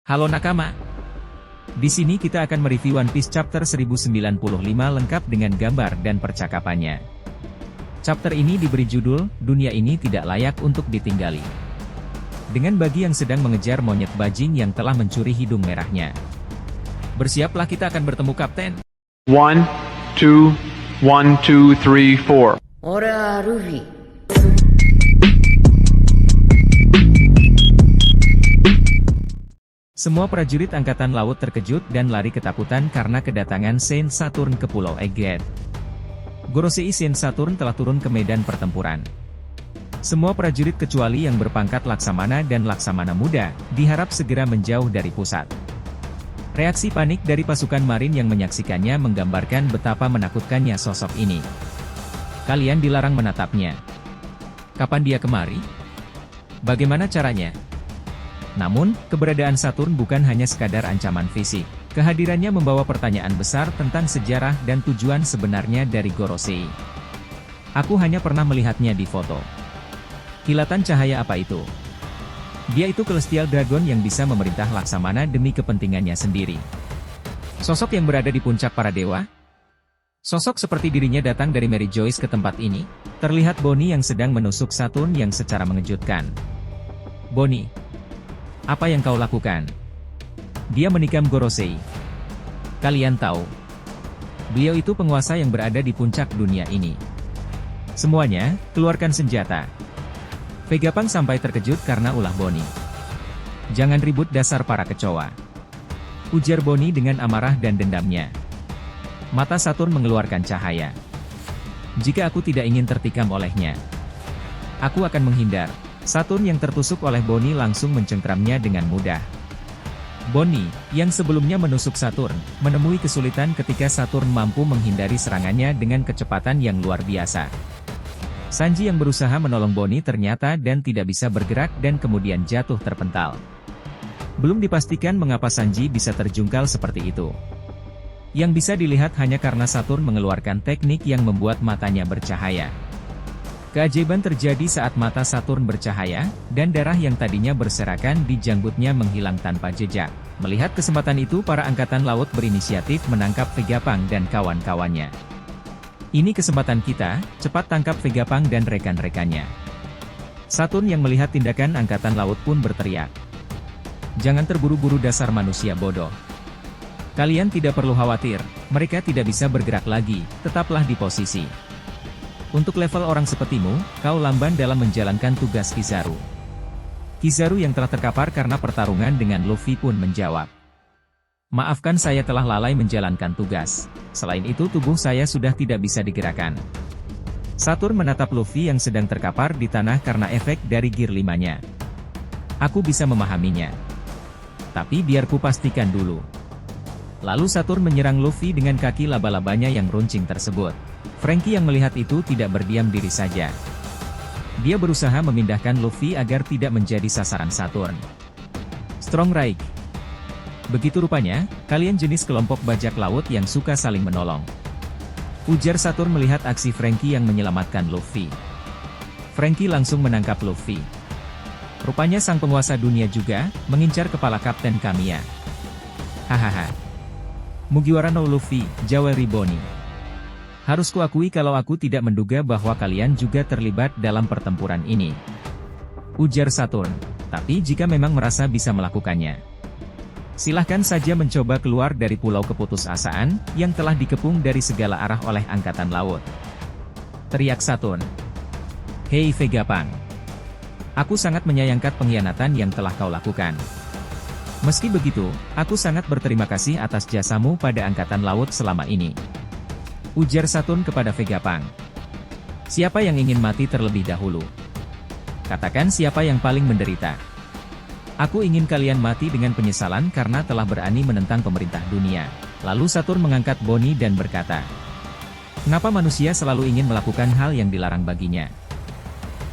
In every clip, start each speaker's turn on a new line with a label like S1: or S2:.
S1: Halo nakama. Di sini kita akan mereview One Piece Chapter 1095 lengkap dengan gambar dan percakapannya. Chapter ini diberi judul, Dunia Ini Tidak Layak Untuk Ditinggali. Dengan Bagi yang sedang mengejar monyet bajing yang telah mencuri hidung merahnya. Bersiaplah, kita akan bertemu Kapten.
S2: 1, 2, 1, 2, 3, 4.
S3: 俺はルフィ。
S1: Semua prajurit angkatan laut terkejut dan lari ketakutan karena kedatangan Saint Saturn ke Pulau Egghead. Gorosei Saint Saturn telah turun ke medan pertempuran. Semua prajurit kecuali yang berpangkat Laksamana dan Laksamana Muda, diharap segera menjauh dari pusat. Reaksi panik dari pasukan marin yang menyaksikannya menggambarkan betapa menakutkannya sosok ini. Kalian dilarang menatapnya. Kapan dia kemari? Bagaimana caranya? Namun, keberadaan Saturn bukan hanya sekadar ancaman fisik. Kehadirannya membawa pertanyaan besar tentang sejarah dan tujuan sebenarnya dari Gorosei. Aku hanya pernah melihatnya di foto. Kilatan cahaya apa itu? Dia itu Celestial Dragon yang bisa memerintah Laksamana demi kepentingannya sendiri. Sosok yang berada di puncak para dewa? Sosok seperti dirinya datang dari Mary Joyce ke tempat ini. Terlihat Bonnie yang sedang menusuk Saturn yang secara mengejutkan. Bonnie, apa yang kau lakukan? Dia menikam Gorosei. Kalian tahu, beliau itu penguasa yang berada di puncak dunia ini. Semuanya, keluarkan senjata. Vegapunk sampai terkejut karena ulah Bonnie. Jangan ribut dasar para kecoa, ujar Bonnie dengan amarah dan dendamnya. Mata Saturn mengeluarkan cahaya. Jika aku tidak ingin tertikam olehnya, aku akan menghindar. Saturn yang tertusuk oleh Bonnie langsung mencengkramnya dengan mudah. Bonnie, yang sebelumnya menusuk Saturn, menemui kesulitan ketika Saturn mampu menghindari serangannya dengan kecepatan yang luar biasa. Sanji yang berusaha menolong Bonnie ternyata dan tidak bisa bergerak dan kemudian jatuh terpental. Belum dipastikan mengapa Sanji bisa terjungkal seperti itu. Yang bisa dilihat hanya karena Saturn mengeluarkan teknik yang membuat matanya bercahaya. Keajaiban terjadi saat mata Saturn bercahaya, dan darah yang tadinya berserakan di janggutnya menghilang tanpa jejak. Melihat kesempatan itu, para angkatan laut berinisiatif menangkap Vegapunk dan kawan-kawannya. Ini kesempatan kita, cepat tangkap Vegapunk dan rekan-rekannya. Saturn yang melihat tindakan angkatan laut pun berteriak. Jangan terburu-buru dasar manusia bodoh. Kalian tidak perlu khawatir, mereka tidak bisa bergerak lagi, tetaplah di posisi. Untuk level orang sepertimu, kau lamban dalam menjalankan tugas Kizaru. Kizaru yang telah terkapar karena pertarungan dengan Luffy pun menjawab. Maafkan, saya telah lalai menjalankan tugas. Selain itu tubuh saya sudah tidak bisa digerakkan. Saturn menatap Luffy yang sedang terkapar di tanah karena efek dari Gear 5-nya. Aku bisa memahaminya. Tapi biar ku pastikan dulu. Lalu Saturn menyerang Luffy dengan kaki laba-labanya yang runcing tersebut. Franky yang melihat itu tidak berdiam diri saja. Dia berusaha memindahkan Luffy agar tidak menjadi sasaran Saturn. Strong Raik. Begitu rupanya, kalian jenis kelompok bajak laut yang suka saling menolong. Ujar Saturn melihat aksi Franky yang menyelamatkan Luffy. Franky langsung menangkap Luffy. Rupanya sang penguasa dunia juga, mengincar kepala Kapten Kamiya. Hahaha. Mugiwara no Luffy, jawari Bonnie. Harus kuakui kalau aku tidak menduga bahwa kalian juga terlibat dalam pertempuran ini. Ujar Saturn. Tapi jika memang merasa bisa melakukannya, silahkan saja mencoba keluar dari pulau keputusasaan, yang telah dikepung dari segala arah oleh angkatan laut. Teriak Saturn. Hei Vegapunk. Aku sangat menyayangkan pengkhianatan yang telah kau lakukan. Meski begitu, aku sangat berterima kasih atas jasamu pada angkatan laut selama ini. Ujar Saturn kepada Vegapunk. Siapa yang ingin mati terlebih dahulu? Katakan siapa yang paling menderita. Aku ingin kalian mati dengan penyesalan karena telah berani menentang pemerintah dunia. Lalu Saturn mengangkat Bonnie dan berkata, kenapa manusia selalu ingin melakukan hal yang dilarang baginya?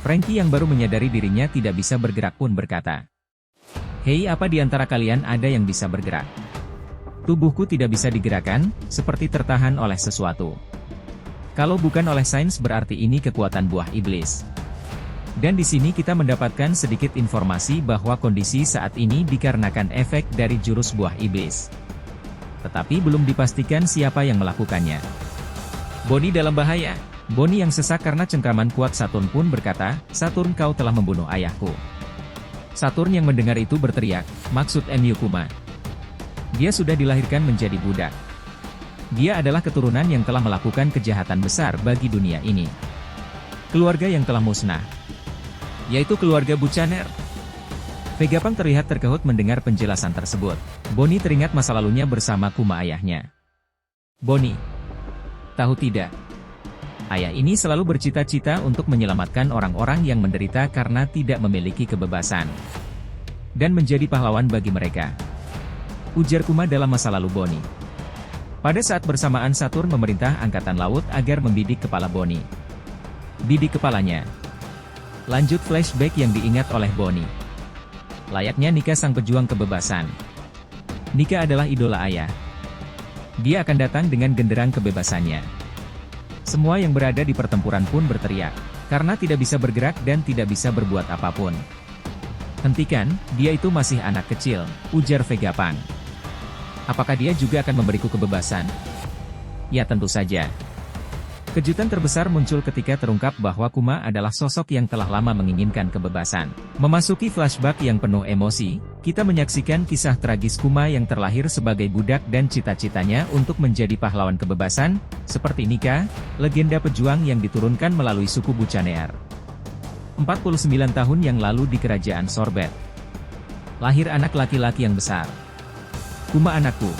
S1: Franky yang baru menyadari dirinya tidak bisa bergerak pun berkata, hei, apa di antara kalian ada yang bisa bergerak? Tubuhku tidak bisa digerakkan, seperti tertahan oleh sesuatu. Kalau bukan oleh sains berarti ini kekuatan buah iblis. Dan di sini kita mendapatkan sedikit informasi bahwa kondisi saat ini dikarenakan efek dari jurus buah iblis. Tetapi belum dipastikan siapa yang melakukannya. Bonnie dalam bahaya. Bonnie yang sesak karena cengkraman kuat Saturn pun berkata, "Saturn, kau telah membunuh ayahku." Saturn yang mendengar itu berteriak, "Maksud MU Kuma? Dia sudah dilahirkan menjadi budak. Dia adalah keturunan yang telah melakukan kejahatan besar bagi dunia ini. Keluarga yang telah musnah, yaitu keluarga Buccaneer." Vegapunk terlihat terkejut mendengar penjelasan tersebut. Bonnie teringat masa lalunya bersama Kuma ayahnya. "Bonnie, tahu tidak? Ayah ini selalu bercita-cita untuk menyelamatkan orang-orang yang menderita karena tidak memiliki kebebasan. Dan menjadi pahlawan bagi mereka," ujar Kuma dalam masa lalu Bonnie. Pada saat bersamaan Saturn memerintah Angkatan Laut agar membidik kepala Bonnie. Bidik kepalanya. Lanjut flashback yang diingat oleh Bonnie. Layaknya Nika sang pejuang kebebasan. Nika adalah idola ayah. Dia akan datang dengan genderang kebebasannya. Semua yang berada di pertempuran pun berteriak, karena tidak bisa bergerak dan tidak bisa berbuat apapun. "Hentikan, dia itu masih anak kecil," ujar Vegapunk. "Apakah dia juga akan memberiku kebebasan?" "Ya tentu saja." Kejutan terbesar muncul ketika terungkap bahwa Kuma adalah sosok yang telah lama menginginkan kebebasan. Memasuki flashback yang penuh emosi, kita menyaksikan kisah tragis Kuma yang terlahir sebagai budak dan cita-citanya untuk menjadi pahlawan kebebasan, seperti Nika, legenda pejuang yang diturunkan melalui suku Buccaneer. 49 tahun yang lalu di kerajaan Sorbet. Lahir anak laki-laki yang besar. "Kuma anakku.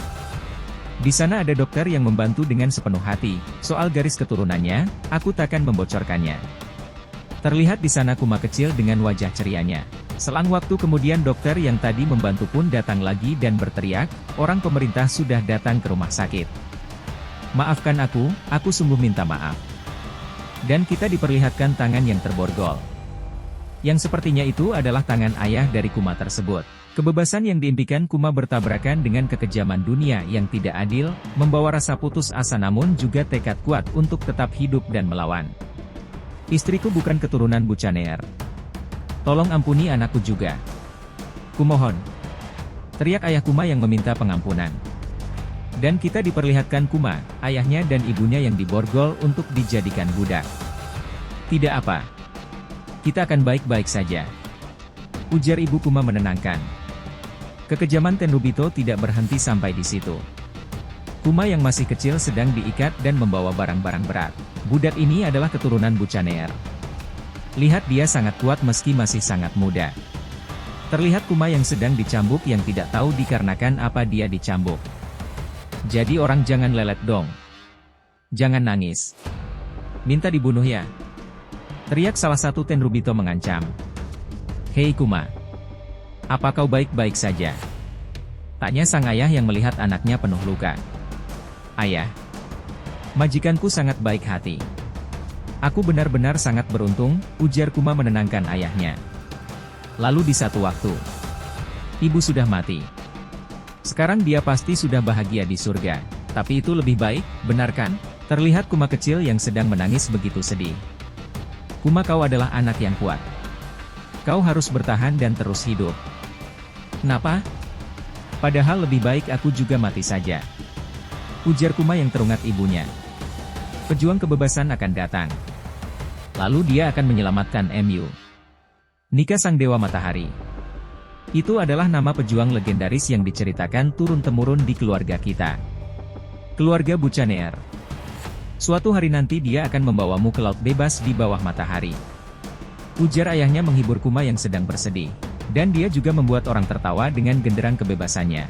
S1: Di sana ada dokter yang membantu dengan sepenuh hati. Soal garis keturunannya, aku takkan membocorkannya." Terlihat di sana Kuma kecil dengan wajah cerianya. Selang waktu kemudian dokter yang tadi membantu pun datang lagi dan berteriak, "Orang pemerintah sudah datang ke rumah sakit. Maafkan aku sungguh minta maaf." Dan kita diperlihatkan tangan yang terborgol. Yang sepertinya itu adalah tangan ayah dari Kuma tersebut. Kebebasan yang diimpikan Kuma bertabrakan dengan kekejaman dunia yang tidak adil, membawa rasa putus asa namun juga tekad kuat untuk tetap hidup dan melawan. "Istriku bukan keturunan Buccaneer. Tolong ampuni anakku juga. Kumohon," teriak ayah Kuma yang meminta pengampunan. Dan kita diperlihatkan Kuma, ayahnya dan ibunya yang diborgol untuk dijadikan budak. "Tidak apa. Kita akan baik-baik saja," ujar ibu Kuma menenangkan. Kekejaman Tenryubito tidak berhenti sampai di situ. Kuma yang masih kecil sedang diikat dan membawa barang-barang berat. Budak ini adalah keturunan Buccaneer. Lihat dia sangat kuat meski masih sangat muda. Terlihat Kuma yang sedang dicambuk yang tidak tahu dikarenakan apa dia dicambuk. "Jadi orang jangan lelet dong. Jangan nangis. Minta dibunuh ya?" teriak salah satu Tenryubito mengancam. "Hei Kuma. Apa kau baik-baik saja?" tanya sang ayah yang melihat anaknya penuh luka. "Ayah. Majikanku sangat baik hati. Aku benar-benar sangat beruntung," ujar Kuma menenangkan ayahnya. Lalu di satu waktu, ibu sudah mati. Sekarang dia pasti sudah bahagia di surga. Tapi itu lebih baik, benar kan? Terlihat Kuma kecil yang sedang menangis begitu sedih. "Kuma, kau adalah anak yang kuat. Kau harus bertahan dan terus hidup." "Kenapa? Padahal lebih baik aku juga mati saja," ujar Kuma yang terungat ibunya. "Pejuang kebebasan akan datang. Lalu dia akan menyelamatkan MU. Nika sang dewa matahari. Itu adalah nama pejuang legendaris yang diceritakan turun-temurun di keluarga kita. Keluarga Buccaneer. Suatu hari nanti dia akan membawamu ke laut bebas di bawah matahari," ujar ayahnya menghibur Kuma yang sedang bersedih. Dan dia juga membuat orang tertawa dengan genderang kebebasannya.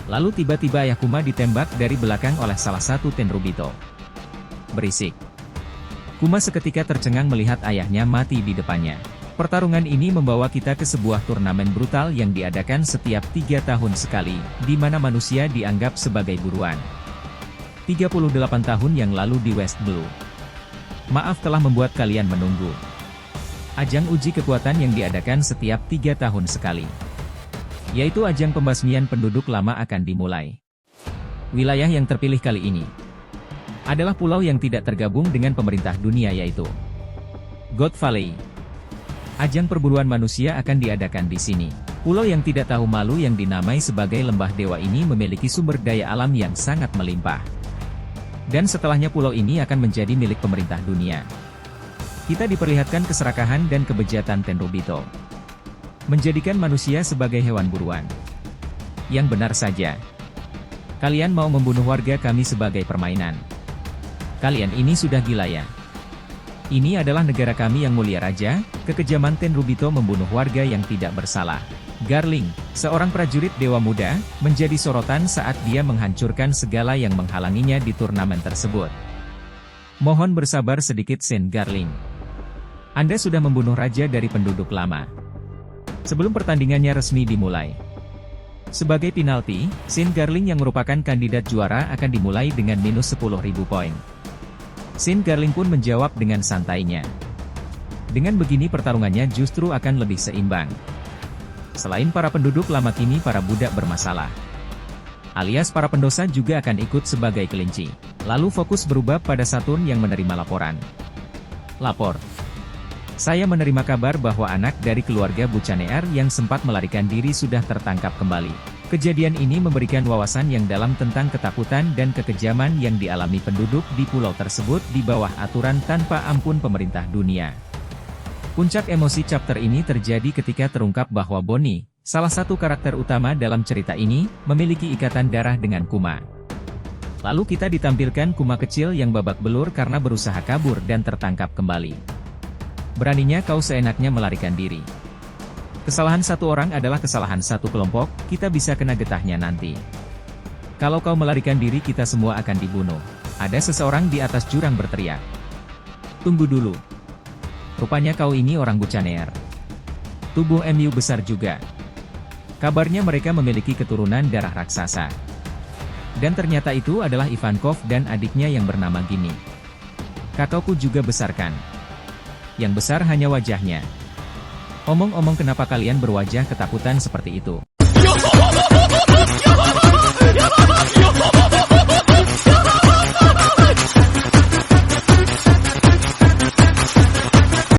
S1: Lalu tiba-tiba ayah Kuma ditembak dari belakang oleh salah satu Tenryubito. Berisik. Kuma seketika tercengang melihat ayahnya mati di depannya. Pertarungan ini membawa kita ke sebuah turnamen brutal yang diadakan setiap 3 tahun sekali, di mana manusia dianggap sebagai buruan. 38 tahun yang lalu di West Blue. Maaf telah membuat kalian menunggu. Ajang uji kekuatan yang diadakan setiap 3 tahun sekali. Yaitu ajang pembasmian penduduk lama akan dimulai. Wilayah yang terpilih kali ini adalah pulau yang tidak tergabung dengan pemerintah dunia yaitu God Valley. Ajang perburuan manusia akan diadakan di sini. Pulau yang tidak tahu malu yang dinamai sebagai Lembah Dewa ini memiliki sumber daya alam yang sangat melimpah. Dan setelahnya pulau ini akan menjadi milik pemerintah dunia. Kita diperlihatkan keserakahan dan kebejatan Tenryubito. Menjadikan manusia sebagai hewan buruan. Yang benar saja. Kalian mau membunuh warga kami sebagai permainan. Kalian ini sudah gila ya? Ini adalah negara kami yang mulia raja, kekejaman Tenryubito membunuh warga yang tidak bersalah. Garling, seorang prajurit dewa muda, menjadi sorotan saat dia menghancurkan segala yang menghalanginya di turnamen tersebut. Mohon bersabar sedikit Sen Garling. Anda sudah membunuh raja dari penduduk lama. Sebelum pertandingannya resmi dimulai. Sebagai penalti, Sen Garling yang merupakan kandidat juara akan dimulai dengan minus 10.000 poin. Sen Garling pun menjawab dengan santainya. Dengan begini pertarungannya justru akan lebih seimbang. Selain para penduduk lama kini para budak bermasalah. Alias para pendosa juga akan ikut sebagai kelinci. Lalu fokus berubah pada Saturn yang menerima laporan. Lapor. Saya menerima kabar bahwa anak dari keluarga Bucaneer yang sempat melarikan diri sudah tertangkap kembali. Kejadian ini memberikan wawasan yang dalam tentang ketakutan dan kekejaman yang dialami penduduk di pulau tersebut di bawah aturan tanpa ampun pemerintah dunia. Puncak emosi chapter ini terjadi ketika terungkap bahwa Bonnie, salah satu karakter utama dalam cerita ini, memiliki ikatan darah dengan Kuma. Lalu kita ditampilkan Kuma kecil yang babak belur karena berusaha kabur dan tertangkap kembali. Beraninya kau seenaknya melarikan diri. Kesalahan satu orang adalah kesalahan satu kelompok, kita bisa kena getahnya nanti. Kalau kau melarikan diri kita semua akan dibunuh. Ada seseorang di atas jurang berteriak. Tunggu dulu. Rupanya kau ini orang Bucaneer. Tubuh MU besar juga. Kabarnya mereka memiliki keturunan darah raksasa. Dan ternyata itu adalah Ivankov dan adiknya yang bernama Gini. Kakakku juga besar kan? Yang besar hanya wajahnya. Omong-omong kenapa kalian berwajah ketakutan seperti itu?